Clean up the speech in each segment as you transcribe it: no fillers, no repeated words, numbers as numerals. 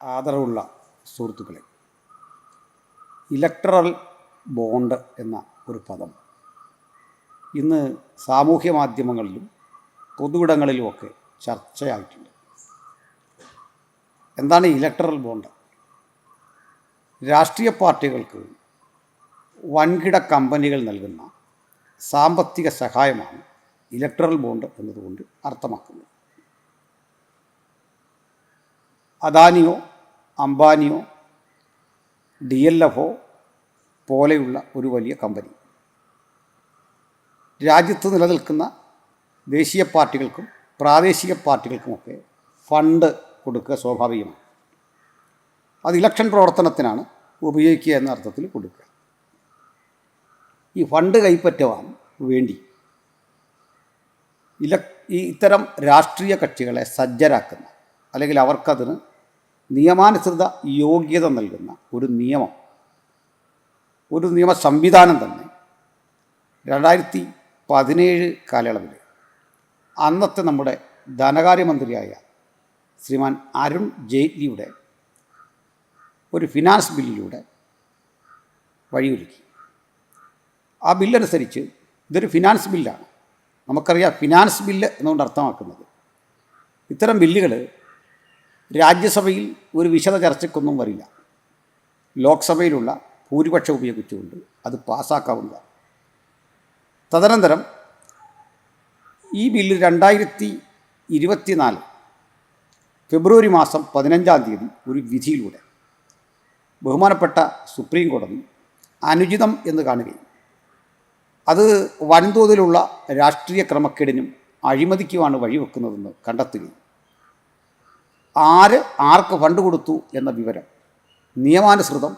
ആദരവുള്ള സുഹൃത്തുക്കളെ, electoral bond എന്ന ഒരു പദം ഇന്ന് സാമൂഹ്യ മാധ്യമങ്ങളിലും പൊതുവിടങ്ങളിലുമൊക്കെ ചർച്ചയായിട്ടുണ്ട്. എന്താണ് ഇലക്ട്രൽ ബോണ്ട്? രാഷ്ട്രീയ പാർട്ടികൾക്ക് വൻകിട കമ്പനികൾ നൽകുന്ന സാമ്പത്തിക സഹായമാണ് ഇലക്ട്രൽ ബോണ്ട് എന്നതുകൊണ്ട് അർത്ഥമാക്കുന്നത്. അദാനിയോ അംബാനിയോ DLFO പോലെയുള്ള ഒരു വലിയ കമ്പനി രാജ്യത്ത് നിലനിൽക്കുന്ന ദേശീയ പാർട്ടികൾക്കും പ്രാദേശിക പാർട്ടികൾക്കുമൊക്കെ ഫണ്ട് കൊടുക്കുക സ്വാഭാവികമാണ്. അത് ഇലക്ഷൻ പ്രവർത്തനത്തിനാണ് ഉപയോഗിക്കുക എന്ന അർത്ഥത്തിൽ കൊടുക്കുക. ഈ ഫണ്ട് കൈപ്പറ്റുവാൻ വേണ്ടി ഇത്തരം രാഷ്ട്രീയ കക്ഷികളെ സജ്ജരാക്കുന്ന അല്ലെങ്കിൽ അവർക്കതിന് നിയമാനുസൃത യോഗ്യത നൽകുന്ന ഒരു നിയമ സംവിധാനം തന്നെ 2017 കാലയളവിൽ അന്നത്തെ നമ്മുടെ ധനകാര്യമന്ത്രിയായ ശ്രീമാൻ അരുൺ ജെയ്റ്റ്ലിയുടെ ഒരു ഫിനാൻസ് ബില്ലിലൂടെ വഴിയൊരുക്കി. ആ ബില്ലനുസരിച്ച് ഇതൊരു ഫിനാൻസ് ബില്ലാണ്. നമുക്കറിയാം ഫിനാൻസ് ബില്ല് എന്നുകൊണ്ട് അർത്ഥമാക്കുന്നത് ഇത്തരം ബില്ലുകൾ രാജ്യസഭയിൽ ഒരു വിശദ ചർച്ചയ്ക്കൊന്നും വരില്ല. ലോക്സഭയിലുള്ള ഭൂരിപക്ഷം ഉപയോഗിച്ചുകൊണ്ട് അത് പാസ്സാക്കാവുന്നതാണ്. തദനന്തരം ഈ ബില്ല് 2024 ഫെബ്രുവരി മാസം 15-ാം തീയതി ഒരു വിധിയിലൂടെ ബഹുമാനപ്പെട്ട സുപ്രീം കോടതി അനുചിതം എന്ന് കാണുകയും അത് വൻതോതിലുള്ള രാഷ്ട്രീയ ക്രമക്കേടിനും അഴിമതിക്കുമാണ് വഴിവെക്കുന്നതെന്ന് കണ്ടെത്തുകയും ആർക്ക് ഫണ്ട് കൊടുത്തു എന്ന വിവരം നിയമാനുസൃതം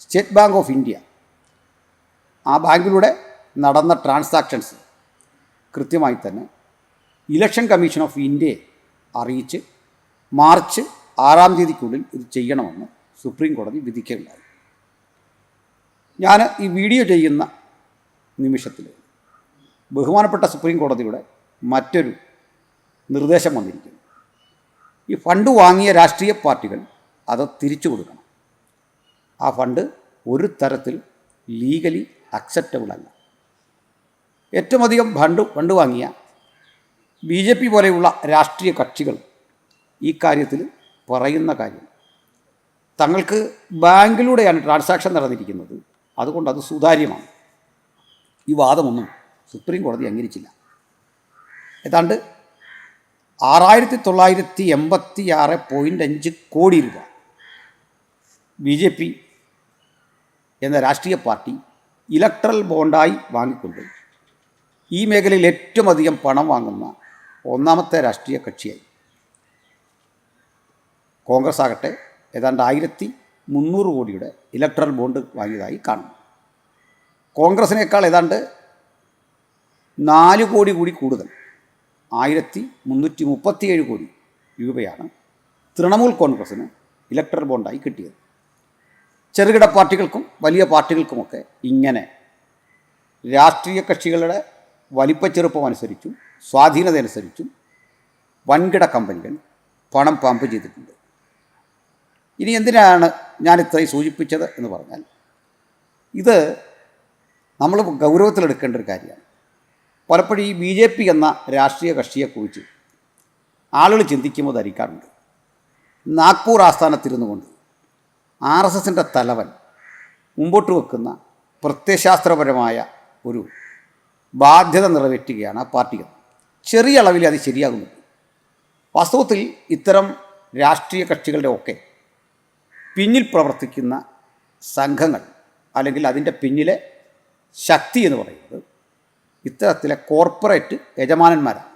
സ്റ്റേറ്റ് ബാങ്ക് ഓഫ് ഇന്ത്യ ആ ബാങ്കിലൂടെ നടന്ന ട്രാൻസാക്ഷൻസ് കൃത്യമായി തന്നെ ഇലക്ഷൻ കമ്മീഷൻ ഓഫ് ഇന്ത്യയെ അറിയിച്ച് മാർച്ച് 6-ാം തീയതിക്കുള്ളിൽ ഇത് ചെയ്യണമെന്ന് സുപ്രീം കോടതി വിധിക്കുകയുണ്ടായി. ഞാൻ ഈ വീഡിയോ ചെയ്യുന്ന നിമിഷത്തിൽ ബഹുമാനപ്പെട്ട സുപ്രീം കോടതിയുടെ മറ്റൊരു നിർദ്ദേശം വന്നിരിക്കുന്നു. ഈ ഫണ്ട് വാങ്ങിയ രാഷ്ട്രീയ പാർട്ടികൾ അത് തിരിച്ചു കൊടുക്കണം. ആ ഫണ്ട് ഒരു തരത്തിൽ ലീഗലി അക്സെപ്റ്റബിൾ അല്ല. ഏറ്റവും അധികം ഫണ്ട് വാങ്ങിയ BJP പോലെയുള്ള രാഷ്ട്രീയ കക്ഷികൾ ഈ കാര്യത്തിൽ പറയുന്ന കാര്യം തങ്ങൾക്ക് ബാങ്കിലൂടെയാണ് ട്രാൻസാക്ഷൻ നടന്നിരിക്കുന്നത്, അതുകൊണ്ട് അത് സുതാര്യമാണ്. ഈ വാദമൊന്നും സുപ്രീം കോടതി അംഗീകരിച്ചില്ല. ഏതാണ്ട് 6,986.5 കോടി രൂപ BJP എന്ന രാഷ്ട്രീയ പാർട്ടി ഇലക്ട്രൽ ബോണ്ടായി വാങ്ങിക്കൊണ്ട് ഈ മേഖലയിൽ ഏറ്റവും അധികം പണം വാങ്ങുന്ന ഒന്നാമത്തെ രാഷ്ട്രീയ കക്ഷിയായി. കോൺഗ്രസ് ആകട്ടെ ഏതാണ്ട് 1,300 കോടിയുടെ ഇലക്ട്രൽ ബോണ്ട് വാങ്ങിയതായി കാണുന്നു. കോൺഗ്രസിനേക്കാൾ ഏതാണ്ട് 4 കോടി കൂടി കൂടുതൽ 1,337 കോടി രൂപയാണ് തൃണമൂൽ കോൺഗ്രസ്സിന് ഇലക്ട്രൽ ബോണ്ടായി കിട്ടിയത്. ചെറുകിട പാർട്ടികൾക്കും വലിയ പാർട്ടികൾക്കുമൊക്കെ ഇങ്ങനെ രാഷ്ട്രീയ കക്ഷികളുടെ വലിപ്പച്ചെറുപ്പം അനുസരിച്ചും സ്വാധീനത അനുസരിച്ചും വൻകിട കമ്പനികൾ പണം പമ്പ് ചെയ്തിട്ടുണ്ട്. ഇനി എന്തിനാണ് ഞാൻ ഇത്രയും സൂചിപ്പിച്ചത് എന്ന് പറഞ്ഞാൽ, ഇത് നമ്മൾ ഗൗരവത്തിലെടുക്കേണ്ട ഒരു കാര്യമാണ്. പലപ്പോഴും ഈ BJP എന്ന രാഷ്ട്രീയ കക്ഷിയെക്കുറിച്ച് ആളുകൾ ചിന്തിക്കുമ്പോൾ ധരിക്കാറുണ്ട്, നാഗ്പൂർ ആസ്ഥാനത്തിരുന്നു കൊണ്ട് RSSൻ്റെ തലവൻ മുമ്പോട്ട് വെക്കുന്ന പ്രത്യയശാസ്ത്രപരമായ ഒരു ബാധ്യത നിറവേറ്റുകയാണ് ആ പാർട്ടികൾ. ചെറിയ അളവിൽ അത് ശരിയാകുന്നുണ്ട്. വാസ്തവത്തിൽ ഇത്തരം രാഷ്ട്രീയ കക്ഷികളുടെ ഒക്കെ പിന്നിൽ പ്രവർത്തിക്കുന്ന സംഘങ്ങൾ അല്ലെങ്കിൽ അതിൻ്റെ പിന്നിലെ ശക്തി എന്ന് പറയുന്നത് ഇത്തരത്തിലെ കോർപ്പറേറ്റ് യജമാനന്മാരാണ്.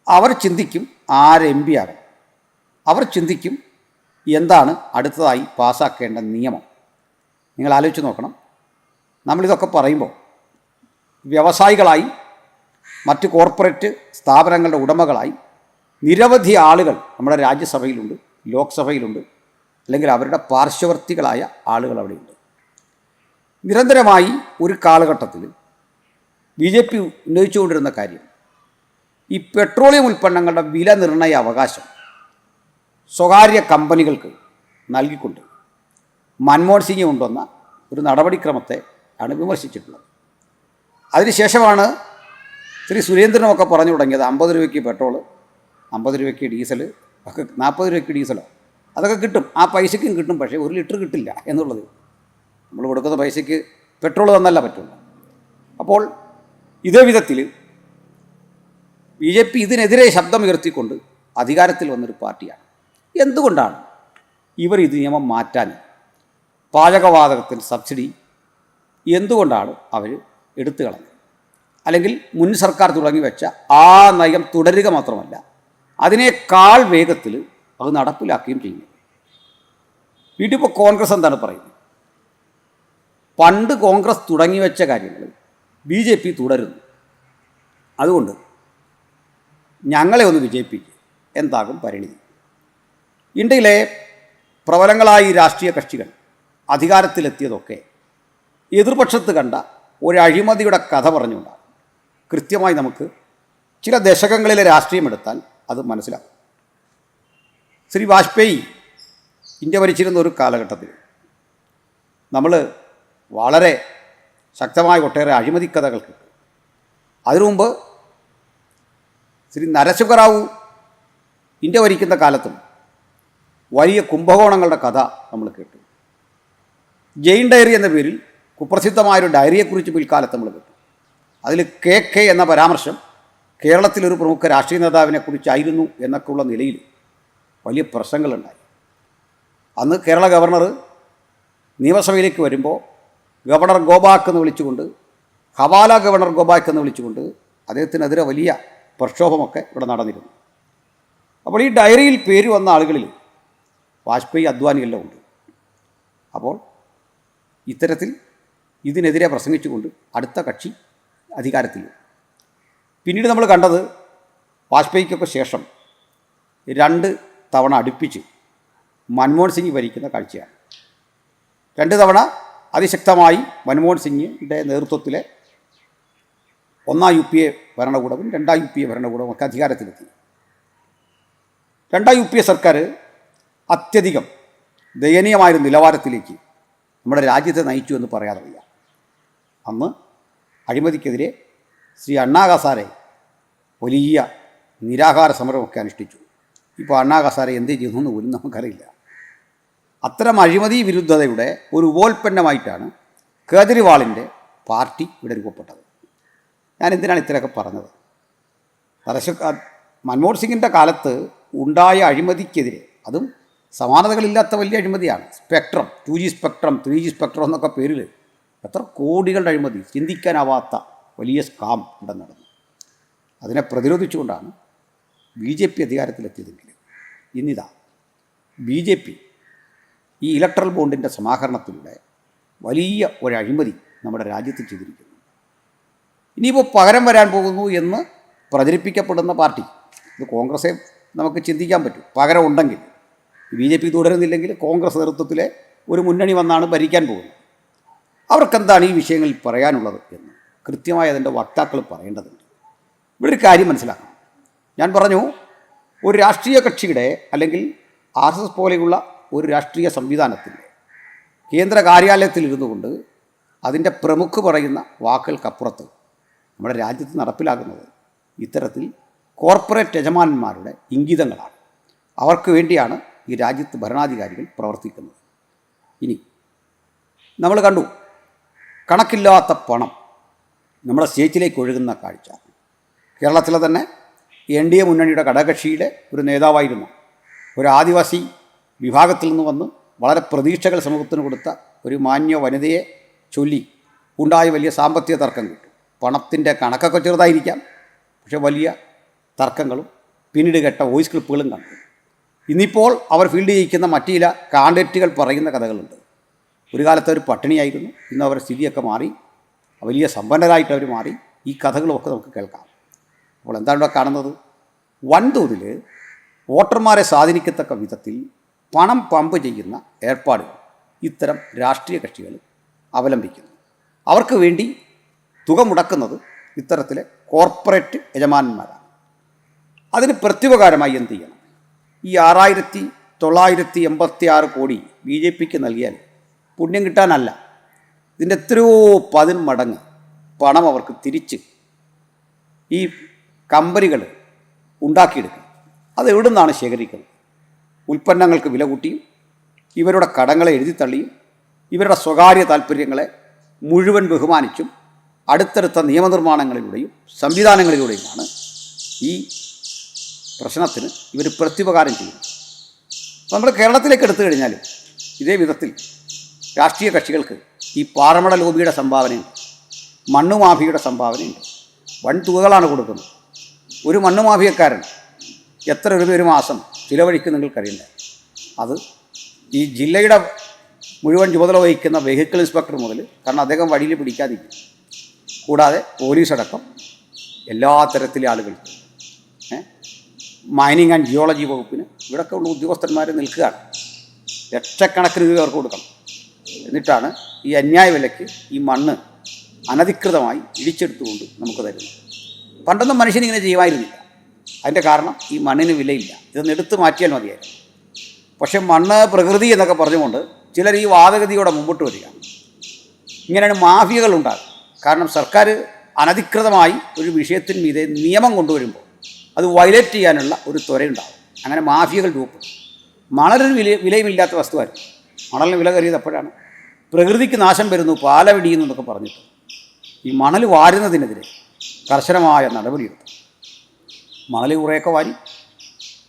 അവർ ചിന്തിക്കും ആര് MP ആകും, അവർ ചിന്തിക്കും എന്താണ് അടുത്തതായി പാസ്സാക്കേണ്ട നിയമം. നിങ്ങൾ ആലോചിച്ച് നോക്കണം, നമ്മളിതൊക്കെ പറയുമ്പോൾ വ്യവസായികളായി മറ്റ് കോർപ്പറേറ്റ് സ്ഥാപനങ്ങളുടെ ഉടമകളായി നിരവധി ആളുകൾ നമ്മുടെ രാജ്യസഭയിലുണ്ട്, ലോക്സഭയിലുണ്ട്, അല്ലെങ്കിൽ അവരുടെ പാർശ്വവർത്തികളായ ആളുകൾ അവിടെയുണ്ട്. നിരന്തരമായി ഒരു കാലഘട്ടത്തിൽ BJP ഉന്നയിച്ചുകൊണ്ടിരുന്ന കാര്യം ഈ പെട്രോളിയം ഉൽപ്പന്നങ്ങളുടെ വില നിർണ്ണയ അവകാശം സ്വകാര്യ കമ്പനികൾക്ക് നൽകിക്കൊണ്ട് മൻമോഹൻ സിംഗ് കൊണ്ടുവന്ന ഒരു നടപടിക്രമത്തെ ആണ് വിമർശിച്ചിട്ടുള്ളത്. അതിനുശേഷമാണ് ശ്രീ സുരേന്ദ്രനുമൊക്കെ പറഞ്ഞു തുടങ്ങിയത് 50 രൂപയ്ക്ക് പെട്രോൾ, 50 രൂപയ്ക്ക് ഡീസൽ ഒക്കെ, 40 രൂപയ്ക്ക് ഡീസലോ അതൊക്കെ കിട്ടും, ആ പൈസയ്ക്കും കിട്ടും, പക്ഷേ 1 ലിറ്റർ കിട്ടില്ല എന്നുള്ളത്. നമ്മൾ കൊടുക്കുന്ന പൈസയ്ക്ക് പെട്രോൾ തന്നല്ല പറ്റുള്ളൂ. അപ്പോൾ ഇതേ വിധത്തിൽ BJP ഇതിനെതിരെ ശബ്ദമുയർത്തിക്കൊണ്ട് അധികാരത്തിൽ വന്നൊരു പാർട്ടിയാണ്. എന്തുകൊണ്ടാണ് ഇവർ ഇത് നിയമം മാറ്റാൻ, പാചകവാതകത്തിന് സബ്സിഡി എന്തുകൊണ്ടാണ് അവർ എടുത്തു കളഞ്ഞത്? അല്ലെങ്കിൽ മുൻ സർക്കാർ തുടങ്ങി വെച്ച ആ നയം തുടരുക മാത്രമല്ല, അതിനേക്കാൾ വേഗത്തിൽ അത് നടപ്പിലാക്കുകയും ചെയ്യുന്നു. വീട്ടിൽ ഇപ്പോൾ കോൺഗ്രസ് എന്താണ് പറയുന്നത്? പണ്ട് കോൺഗ്രസ് തുടങ്ങി വെച്ച കാര്യങ്ങൾ BJP തുടരുന്നു. അതുകൊണ്ട് ഞങ്ങളെ ഒന്ന് വിജയിപ്പിക്കുക, എന്താകും പരിണിതി? ഇന്ത്യയിലെ പ്രബലങ്ങളായ രാഷ്ട്രീയ കക്ഷികൾ അധികാരത്തിലെത്തിയതൊക്കെ എതിർപക്ഷത്ത് കണ്ട ഒരു അഴിമതിയുടെ കഥ പറഞ്ഞുകൊണ്ടാണ്. കൃത്യമായി നമുക്ക് ചില ദശകങ്ങളിലെ രാഷ്ട്രീയം എടുത്താൽ അത് മനസ്സിലാക്കും. ശ്രീ വാജ്പേയി ഇന്ത്യ ഭരിച്ചിരുന്ന ഒരു കാലഘട്ടത്തിൽ നമ്മൾ വളരെ ശക്തമായ ഒട്ടേറെ അഴിമതി കഥകൾ കിട്ടും. അതിനു മുമ്പ് ശ്രീ നരസിംഹറാവു ഇന്ത്യ ഭരിക്കുന്ന കാലത്തും വലിയ കുംഭകോണങ്ങളുടെ കഥ നമ്മൾ കേട്ടു. ജെയിൻ ഡയറി എന്ന പേരിൽ കുപ്രസിദ്ധമായൊരു ഡയറിയെക്കുറിച്ച് പിൽക്കാലത്ത് നമ്മൾ കേട്ടു. അതിൽ KK എന്ന പരാമർശം കേരളത്തിലൊരു പ്രമുഖ രാഷ്ട്രീയ നേതാവിനെ കുറിച്ചായിരുന്നു എന്നൊക്കെയുള്ള നിലയിൽ വലിയ പ്രശ്നങ്ങളുണ്ടായി. അന്ന് കേരള ഗവർണർ നിയമസഭയിലേക്ക് വരുമ്പോൾ ഗവർണർ ഗോബാക്ക് എന്ന് വിളിച്ചുകൊണ്ട്, ഹവാല ഗവർണർ ഗോബാക്ക് എന്ന് വിളിച്ചുകൊണ്ട് അദ്ദേഹത്തിനെതിരെ വലിയ പ്രക്ഷോഭമൊക്കെ ഇവിടെ നടന്നിരുന്നു. അപ്പോൾ ഈ ഡയറിയിൽ പേര് വന്ന ആളുകളിൽ വാജ്പേയി, അദ്വാനിയെല്ലാം ഉണ്ട്. അപ്പോൾ ഇത്തരത്തിൽ ഇതിനെതിരെ പ്രസംഗിച്ചുകൊണ്ട് അടുത്ത കക്ഷി അധികാരത്തിൽ. പിന്നീട് നമ്മൾ കണ്ടത് വാജ്പേയിക്കൊക്കെ ശേഷം 2 തവണ അടുപ്പിച്ച് മൻമോഹൻ സിംഗ് ഭരിക്കുന്ന കാഴ്ചയാണ്. 2 തവണ അതിശക്തമായി മൻമോഹൻ സിംഗിൻ്റെ നേതൃത്വത്തിലെ 1 UPA ഭരണകൂടവും 2 UPA ഭരണകൂടവും ഒക്കെ അധികാരത്തിലെത്തി. 2 UPA സർക്കാർ അത്യധികം ദയനീയമായൊരു നിലവാരത്തിലേക്ക് നമ്മുടെ രാജ്യത്തെ നയിച്ചു എന്ന് പറയാതെ വയ്യ. അന്ന് അഴിമതിക്കെതിരെ ശ്രീ അണ്ണാ ഹസാരെ വലിയ നിരാഹാര സമരമൊക്കെ അനുഷ്ഠിച്ചു. ഇപ്പോൾ അണ്ണാ ഹസാരെ എന്ത് ചെയ്യുന്നു എന്ന് പോലും നമുക്കറിയില്ല. അത്തരം അഴിമതി വിരുദ്ധതയുടെ ഒരു ഉപോൽപ്പന്നമായിട്ടാണ് കേജ്രിവാളിൻ്റെ പാർട്ടി ഇവിടെ രൂപപ്പെട്ടത്. ഞാൻ എന്തിനാണ് ഇത്രയൊക്കെ പറഞ്ഞത്? മൻമോഹൻ സിംഗിൻ്റെ കാലത്ത് ഉണ്ടായ അഴിമതിക്കെതിരെ, അതും സമാനതകളില്ലാത്ത വലിയ അഴിമതിയാണ്. Spectrum, 2G spectrum, 3G spectrum എന്നൊക്കെ പേരിൽ എത്ര കോടികളുടെ അഴിമതി, ചിന്തിക്കാനാവാത്ത വലിയ സ്കാം ഇവിടെ നടന്നു. അതിനെ പ്രതിരോധിച്ചുകൊണ്ടാണ് BJP അധികാരത്തിലെത്തിയതെങ്കിൽ ഇന്നിതാ BJP ഈ ഇലക്ട്രൽ ബോണ്ടിൻ്റെ സമാഹരണത്തിലൂടെ വലിയ ഒരു അഴിമതി നമ്മുടെ രാജ്യത്ത് ചെയ്തിരിക്കുന്നു. ഇനിയിപ്പോൾ പകരം വരാൻ പോകുന്നു എന്ന് പ്രചരിപ്പിക്കപ്പെടുന്ന പാർട്ടി, ഇത് കോൺഗ്രസ്സെ നമുക്ക് ചിന്തിക്കാൻ പറ്റും. പകരം ഉണ്ടെങ്കിൽ BJP തുടരുന്നില്ലെങ്കിൽ കോൺഗ്രസ് നേതൃത്വത്തിലെ ഒരു മുന്നണി വന്നാണ് ഭരിക്കാൻ പോകുന്നത്. അവർക്കെന്താണ് ഈ വിഷയങ്ങളിൽ പറയാനുള്ളത് എന്ന് കൃത്യമായി അതിൻ്റെ വക്താക്കൾ പറയേണ്ടതുണ്ട്. ഇവിടെ ഒരു കാര്യം മനസ്സിലാക്കണം. ഞാൻ പറഞ്ഞു, ഒരു രാഷ്ട്രീയ കക്ഷിയുടെ അല്ലെങ്കിൽ RSS പോലെയുള്ള ഒരു രാഷ്ട്രീയ സംവിധാനത്തിൻ്റെ കേന്ദ്ര കാര്യാലയത്തിലിരുന്നു കൊണ്ട് അതിൻ്റെ പ്രമുഖ പറയുന്ന വാക്കുകൾക്കപ്പുറത്ത് നമ്മുടെ രാജ്യത്ത് നടപ്പിലാക്കുന്നത് ഇത്തരത്തിൽ കോർപ്പറേറ്റ് യജമാനന്മാരുടെ ഇംഗിതങ്ങളാണ്. അവർക്ക് വേണ്ടിയാണ് ഈ രാജ്യത്ത് ഭരണാധികാരികൾ പ്രവർത്തിക്കുന്നത്. ഇനി നമ്മൾ കണ്ടു, കണക്കില്ലാത്ത പണം നമ്മുടെ സ്റ്റേറ്റിലേക്ക് ഒഴുകുന്ന കാഴ്ച. കേരളത്തിലെ തന്നെ NDA മുന്നണിയുടെ ഘടകകക്ഷിയുടെ ഒരു നേതാവായിരുന്നു, ഒരു ആദിവാസി വിഭാഗത്തിൽ നിന്ന് വന്ന് വളരെ പ്രതീക്ഷകൾ സമൂഹത്തിന് കൊടുത്ത ഒരു മാന്യ വനിതയെ ചൊല്ലി ഉണ്ടായ വലിയ സാമ്പത്തിക തർക്കം കിട്ടും. പണത്തിൻ്റെ കണക്കൊക്കെ ചെറുതായിരിക്കാം, പക്ഷേ വലിയ തർക്കങ്ങളും പിന്നീട് കേട്ട വോയിസ് ക്ലിപ്പുകളും കണ്ടു. ഇന്നിപ്പോൾ അവർ ഫീൽഡ് ചെയ്യിക്കുന്ന മറ്റു ചില കാൻഡിഡേറ്റുകൾ പറയുന്ന കഥകളുണ്ട്. ഒരു കാലത്ത് അവർ പട്ടിണിയായിരുന്നു, ഇന്ന് അവരുടെ സ്ഥിതിയൊക്കെ മാറി, വലിയ സമ്പന്നരായിട്ട് അവർ മാറി. ഈ കഥകളുമൊക്കെ നമുക്ക് കേൾക്കാം. അപ്പോൾ എന്താണ് ഇവിടെ കാണുന്നത്? വൻതോതിൽ വോട്ടർമാരെ സ്വാധീനിക്കത്തക്ക വിധത്തിൽ പണം പമ്പ് ചെയ്യുന്ന ഏർപ്പാടുകൾ ഇത്തരം രാഷ്ട്രീയ കക്ഷികൾ അവലംബിക്കുന്നു. അവർക്ക് വേണ്ടി തുക മുടക്കുന്നത് ഇത്തരത്തിലെ കോർപ്പറേറ്റ് യജമാനന്മാരാണ്. അതിന് പ്രത്യുപകാരമായി എന്ത് ചെയ്യണം? ഈ 986 കോടി ബി ജെ പിക്ക് നൽകിയാൽ പുണ്യം കിട്ടാനല്ല, ഇതിൻ്റെ എത്രയോ 10 മടങ്ങ് പണം അവർക്ക് തിരിച്ച് ഈ കമ്പനികൾ ഉണ്ടാക്കിയെടുക്കണം. അത് എവിടെ നിന്നാണ് ശേഖരിക്കുന്നത്? ഉൽപ്പന്നങ്ങൾക്ക് വില കൂട്ടിയും ഇവരുടെ കടങ്ങളെ എഴുതിത്തള്ളിയും ഇവരുടെ സ്വകാര്യ താല്പര്യങ്ങളെ മുഴുവൻ ബഹുമാനിച്ചും അടുത്തടുത്ത നിയമനിർമ്മാണങ്ങളിലൂടെയും സംവിധാനങ്ങളിലൂടെയുമാണ് ഈ പ്രശ്നത്തിന് ഇവർ പ്രത്യുപകാരം ചെയ്യുന്നത്. അപ്പോൾ നമ്മൾ കേരളത്തിലേക്ക് എടുത്തു കഴിഞ്ഞാലും ഇതേ വിധത്തിൽ രാഷ്ട്രീയ കക്ഷികൾക്ക് ഈ പാറമട ലോബിയുടെ സംഭാവനയുണ്ട്, മണ്ണ് മാഫിയയുടെ സംഭാവനയുണ്ട്. വൻ തുകകളാണ് കൊടുക്കുന്നത്. ഒരു മണ്ണ് മാഫിയക്കാരൻ എത്ര രൂപ ഒരു മാസം ചിലവഴിക്കും നിങ്ങൾക്കറിയണ്ടേ? അത് ഈ ജില്ലയുടെ മുഴുവൻ ചുമതല വഹിക്കുന്ന വെഹിക്കിൾ ഇൻസ്പെക്ടർ മുതൽ, കാരണം അദ്ദേഹം വഴിയിൽ പിടിക്കാതിരിക്കും, കൂടാതെ പോലീസ് അടക്കം എല്ലാ തരത്തിലെ ആളുകൾക്ക്, മൈനിങ് ആൻഡ് ജിയോളജി വകുപ്പിന് ഇവിടെയൊക്കെ ഉള്ള ഉദ്യോഗസ്ഥന്മാർ നിൽക്കുകയാണ്. ലക്ഷക്കണക്കിന് രൂപ അവർക്ക് കൊടുക്കണം. എന്നിട്ടാണ് ഈ അന്യായ വിലയ്ക്ക് ഈ മണ്ണ് അനധികൃതമായി ഇടിച്ചെടുത്തുകൊണ്ട് നമുക്ക് തരുന്നത്. പണ്ടൊന്നും മനുഷ്യനിങ്ങനെ ചെയ്യുമായിരുന്നില്ല. അതിൻ്റെ കാരണം ഈ മണ്ണിന് വിലയില്ല, ഇതൊന്ന് എടുത്തു മാറ്റിയാൽ മതിയായിരുന്നു. പക്ഷെ മണ്ണ് പ്രകൃതി എന്നൊക്കെ പറഞ്ഞുകൊണ്ട് ചിലർ ഈ വാദഗതിയോടെ മുമ്പോട്ട് വരികയാണ്. ഇങ്ങനെയാണ് മാഫിയകൾ ഉണ്ടാകും. കാരണം സർക്കാർ അനധികൃതമായി ഒരു വിഷയത്തിന് മീതെ നിയമം കൊണ്ടുവരുമ്പോൾ അത് വയലേറ്റ് ചെയ്യാനുള്ള ഒരു ത്വരയുണ്ടാകും. അങ്ങനെ മാഫിയകൾ രൂപപ്പെടും. മണലൊരു വിലയുമില്ലാത്ത വസ്തുവായിരുന്നു. മണലിന് വില കയറിയത് എപ്പോഴാണ്? പ്രകൃതിക്ക് നാശം വരുന്നു, പാല വെടിയുന്നു എന്നൊക്കെ പറഞ്ഞിട്ട് ഈ മണൽ വാരുന്നതിനെതിരെ കർശനമായ നടപടിയെടുത്തു. മണൽ കുറേയൊക്കെ വാരി,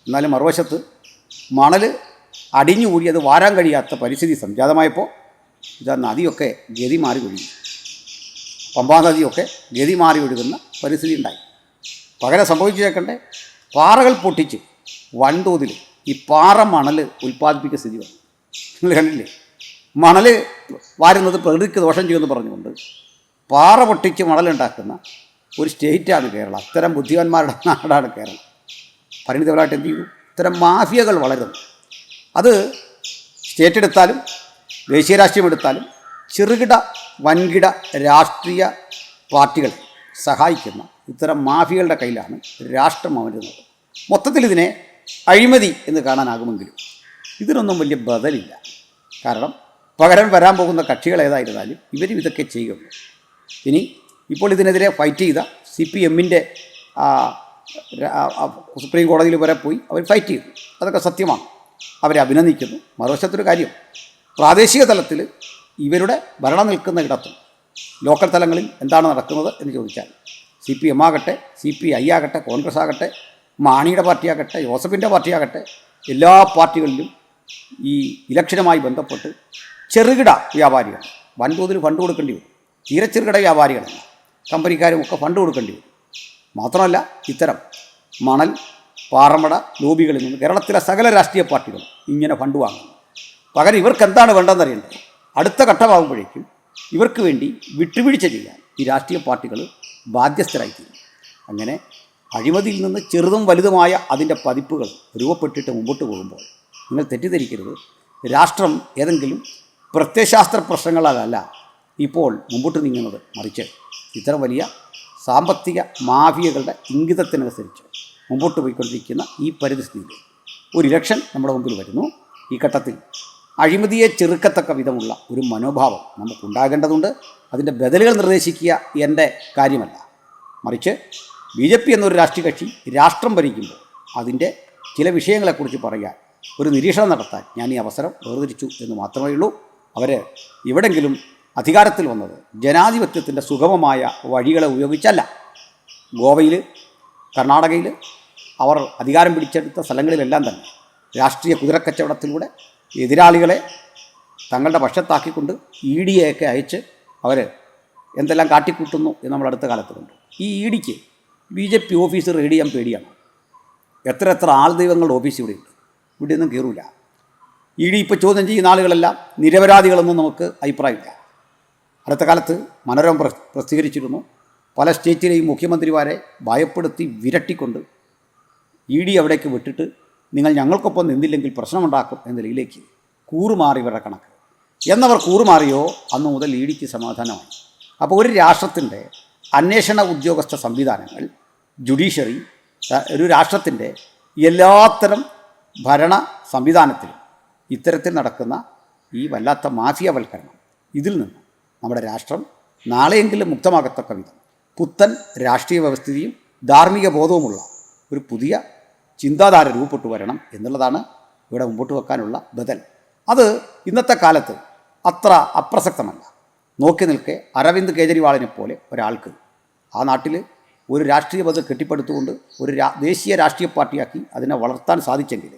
എന്നാലും മറുവശത്ത് മണൽ അടിഞ്ഞുകൂടി അത് വാരാൻ കഴിയാത്ത പരിസ്ഥിതി സംജാതമായപ്പോൾ ഇതാ നദിയൊക്കെ ഗതി മാറി ഒഴുകി, പമ്പാ നദിയൊക്കെ ഗതി മാറി ഒഴുകുന്ന പരിസ്ഥിതി ഉണ്ടായി. പകരം സംഭവിച്ചേക്കണ്ടേ, പാറകൾ പൊട്ടിച്ച് വൻതോതിൽ ഈ പാറ മണൽ ഉൽപ്പാദിപ്പിക്കുന്ന സ്ഥിതി വന്നു. നിങ്ങൾ കണ്ടില്ലേ? മണൽ വാരുന്നത് പ്രകൃതിക്ക് ദോഷം ചെയ്യുമെന്ന് പറഞ്ഞുകൊണ്ട് പാറ പൊട്ടിച്ച് മണലുണ്ടാക്കുന്ന ഒരു സ്റ്റേറ്റാണ് കേരളം. അത്തരം ബുദ്ധിമാന്മാരുടെ നാടാണ് കേരളം. പരിണിതപരമായിട്ട് എന്ത് ചെയ്തു? ഇത്തരം മാഫിയകൾ വളരുന്നു. അത് സ്റ്റേറ്റ് എടുത്താലും ദേശീയ രാഷ്ട്രീയം എടുത്താലും ചെറുകിട വൻകിട രാഷ്ട്രീയ പാർട്ടികളെ സഹായിക്കുന്ന ഇത്തരം മാഫിയകളുടെ കയ്യിലാണ് രാഷ്ട്രം അമരുന്നത്. മൊത്തത്തിൽ ഇതിനെ അഴിമതി എന്ന് കാണാനാകുമെങ്കിലും ഇതിനൊന്നും വലിയ ബദലില്ല. കാരണം പകരം വരാൻ പോകുന്ന കക്ഷികൾ ഏതായിരുന്നാലും ഇവരും ഇതൊക്കെ ചെയ്യുള്ളൂ. ഇനി ഇപ്പോൾ ഇതിനെതിരെ ഫൈറ്റ് ചെയ്ത CPMൻ്റെ സുപ്രീം കോടതിയിൽ വരെ പോയി അവർ ഫൈറ്റ് ചെയ്തു. അതൊക്കെ സത്യമാണ്, അവരെ അഭിനന്ദിക്കുന്നു. മറുവശത്തൊരു കാര്യം, പ്രാദേശിക തലത്തിൽ ഇവരുടെ ഭരണം നിൽക്കുന്ന ഇടത്തും ലോക്കൽ തലങ്ങളിൽ എന്താണ് നടക്കുന്നത് എന്ന് ചോദിച്ചാൽ CPM ആകട്ടെ, CPI ആകട്ടെ, കോൺഗ്രസ് ആകട്ടെ, മാണിയുടെ പാർട്ടിയാകട്ടെ, ജോസഫിൻ്റെ പാർട്ടിയാകട്ടെ, എല്ലാ പാർട്ടികളിലും ഈ ഇലക്ഷനുമായി ബന്ധപ്പെട്ട് ചെറുകിട വ്യാപാരികൾ വൻതോതിൽ ഫണ്ട് കൊടുക്കേണ്ടി വരും. തീരെ ചെറുകിട വ്യാപാരികളല്ല, കമ്പനിക്കാരും ഒക്കെ ഫണ്ട് കൊടുക്കേണ്ടി വരും. മാത്രമല്ല, ഇത്തരം മണൽ പാറമട ലോബികളിൽ നിന്ന് കേരളത്തിലെ സകല രാഷ്ട്രീയ പാർട്ടികളും ഇങ്ങനെ ഫണ്ട് വാങ്ങുന്നു. പകരം ഇവർക്ക് എന്താണ് വേണ്ടതെന്നറിയേണ്ടത്? അടുത്ത ഘട്ടമാകുമ്പോഴേക്കും ഇവർക്ക് വേണ്ടി വിട്ടുവീഴ്ച ചെയ്യാൻ ഈ രാഷ്ട്രീയ പാർട്ടികൾ ബാധ്യസ്ഥരായിത്തീരും. അങ്ങനെ അഴിമതിയിൽ നിന്ന് ചെറുതും വലുതുമായ അതിൻ്റെ പതിപ്പുകൾ രൂപപ്പെട്ടിട്ട് മുമ്പോട്ട് പോകുമ്പോൾ നിങ്ങൾ തെറ്റിദ്ധരിക്കരുത്, രാഷ്ട്രം ഏതെങ്കിലും പ്രത്യയശാസ്ത്ര പ്രശ്നങ്ങളാലല്ല ഇപ്പോൾ മുമ്പോട്ട് നീങ്ങുന്നത്. മറിച്ച് ഇത്തരം വലിയ സാമ്പത്തിക മാഫിയകളുടെ ഇംഗിതത്തിനനുസരിച്ച് മുമ്പോട്ട് പോയിക്കൊണ്ടിരിക്കുന്ന ഈ പരിസ്ഥിതിയിൽ ഒരു ഇലക്ഷൻ നമ്മുടെ മുമ്പിൽ വരുന്നു. ഈ ഘട്ടത്തിൽ അഴിമതിയെ ചെറുക്കത്തക്ക വിധമുള്ള ഒരു മനോഭാവം നമുക്കുണ്ടാകേണ്ടതുണ്ട്. അതിൻ്റെ ബദലുകൾ നിർദ്ദേശിക്കുക എൻ്റെ കാര്യമല്ല, മറിച്ച് BJP എന്നൊരു രാഷ്ട്രീയ കക്ഷി രാഷ്ട്രം ഭരിക്കുമ്പോൾ അതിൻ്റെ ചില വിഷയങ്ങളെക്കുറിച്ച് പറയാൻ, ഒരു നിരീക്ഷണം നടത്താൻ ഞാൻ ഈ അവസരം വേർതിരിച്ചു എന്ന് മാത്രമേ ഉള്ളൂ. അവർ എവിടെങ്കിലും അധികാരത്തിൽ വന്നത് ജനാധിപത്യത്തിൻ്റെ സുഗമമായ വഴികളെ ഉപയോഗിച്ചല്ല. ഗോവയിൽ, കർണാടകയിൽ അവർ അധികാരം പിടിച്ചെടുത്ത സ്ഥലങ്ങളിലെല്ലാം തന്നെ രാഷ്ട്രീയ കുതിരക്കച്ചവടത്തിലൂടെ എതിരാളികളെ തങ്ങളുടെ പക്ഷത്താക്കിക്കൊണ്ട് EDയൊക്കെ അയച്ച് അവർ എന്തെല്ലാം കാട്ടിക്കൂട്ടുന്നു എന്ന് നമ്മൾ അടുത്ത കാലത്ത് കണ്ടു. ഈ EDക്ക് BJP ഓഫീസ് റെയ്ഡ് ചെയ്യാൻ പേടിയാണ്. എത്ര ആൾ ദൈവങ്ങളുടെ ഓഫീസ് ഇവിടെയുണ്ട്, ഇവിടെയൊന്നും കയറൂല. ED ഇപ്പോൾ ചോദ്യം ചെയ്യുന്ന ആളുകളെല്ലാം നിരപരാധികളൊന്നും നമുക്ക് അഭിപ്രായമില്ല. അടുത്ത കാലത്ത് മനോരമ പ്രസിദ്ധീകരിച്ചിരുന്നു, പല സ്റ്റേറ്റിലെയും മുഖ്യമന്ത്രിമാരെ ഭയപ്പെടുത്തി വിരട്ടിക്കൊണ്ട് ED അവിടേക്ക് വിട്ടിട്ട് നിങ്ങൾ ഞങ്ങൾക്കൊപ്പം നിന്നില്ലെങ്കിൽ പ്രശ്നമുണ്ടാക്കും എന്ന നിലയിലേക്ക് കൂറുമാറി ഇവരുടെ കണക്ക്. എന്നവർ കൂറുമാറിയോ അന്ന് മുതൽ EDക്ക് സമാധാനമായി. അപ്പോൾ ഒരു രാഷ്ട്രത്തിൻ്റെ അന്വേഷണ ഉദ്യോഗസ്ഥ സംവിധാനങ്ങൾ, ജുഡീഷ്യറി, ഒരു രാഷ്ട്രത്തിൻ്റെ എല്ലാത്തരം ഭരണ സംവിധാനത്തിലും ഇത്തരത്തിൽ നടക്കുന്ന ഈ വല്ലാത്ത മാഫിയവൽക്കരണം, ഇതിൽ നിന്ന് നമ്മുടെ രാഷ്ട്രം നാളെയെങ്കിലും മുക്തമാകത്തക്ക വിധം പുത്തൻ രാഷ്ട്രീയ വ്യവസ്ഥിതിയും ധാർമ്മിക ബോധവുമുള്ള ഒരു പുതിയ ചിന്താധാര രൂപപ്പെട്ടു വരണം എന്നുള്ളതാണ് ഇവിടെ മുമ്പോട്ട് വെക്കാനുള്ള ബദൽ. അത് ഇന്നത്തെ കാലത്ത് അത്ര അപ്രസക്തമല്ല. നോക്കി നിൽക്കെ അരവിന്ദ് കേജ്രിവാളിനെ പോലെ ഒരാൾക്ക് ആ നാട്ടിൽ ഒരു രാഷ്ട്രീയ ബദൽ കെട്ടിപ്പടുത്തുകൊണ്ട് ഒരു ദേശീയ രാഷ്ട്രീയ പാർട്ടിയാക്കി അതിനെ വളർത്താൻ സാധിച്ചെങ്കിൽ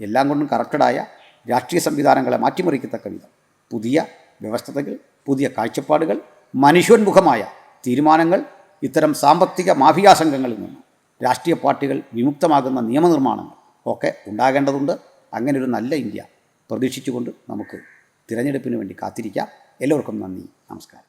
എല്ലാം കൊണ്ടും കറക്റ്റഡായ രാഷ്ട്രീയ സംവിധാനങ്ങളെ മാറ്റിമറിക്കത്തക്ക വിധം പുതിയ വ്യവസ്ഥകൾ, പുതിയ കാഴ്ചപ്പാടുകൾ, മനുഷ്യോന്മുഖമായ തീരുമാനങ്ങൾ, ഇത്തരം സാമ്പത്തിക മാഫിയാ സംഘങ്ങളിൽ നിന്ന് രാഷ്ട്രീയ പാർട്ടികൾ വിമുക്തമാകുന്ന നിയമനിർമ്മാണങ്ങൾ ഒക്കെ ഉണ്ടാകേണ്ടതുണ്ട്. അങ്ങനെ ഒരു നല്ല ഇന്ത്യ പ്രതീക്ഷിച്ചുകൊണ്ട് നമുക്ക് തിരഞ്ഞെടുപ്പിന് വേണ്ടി കാത്തിരിക്കാം. എല്ലാവർക്കും നന്ദി, നമസ്കാരം.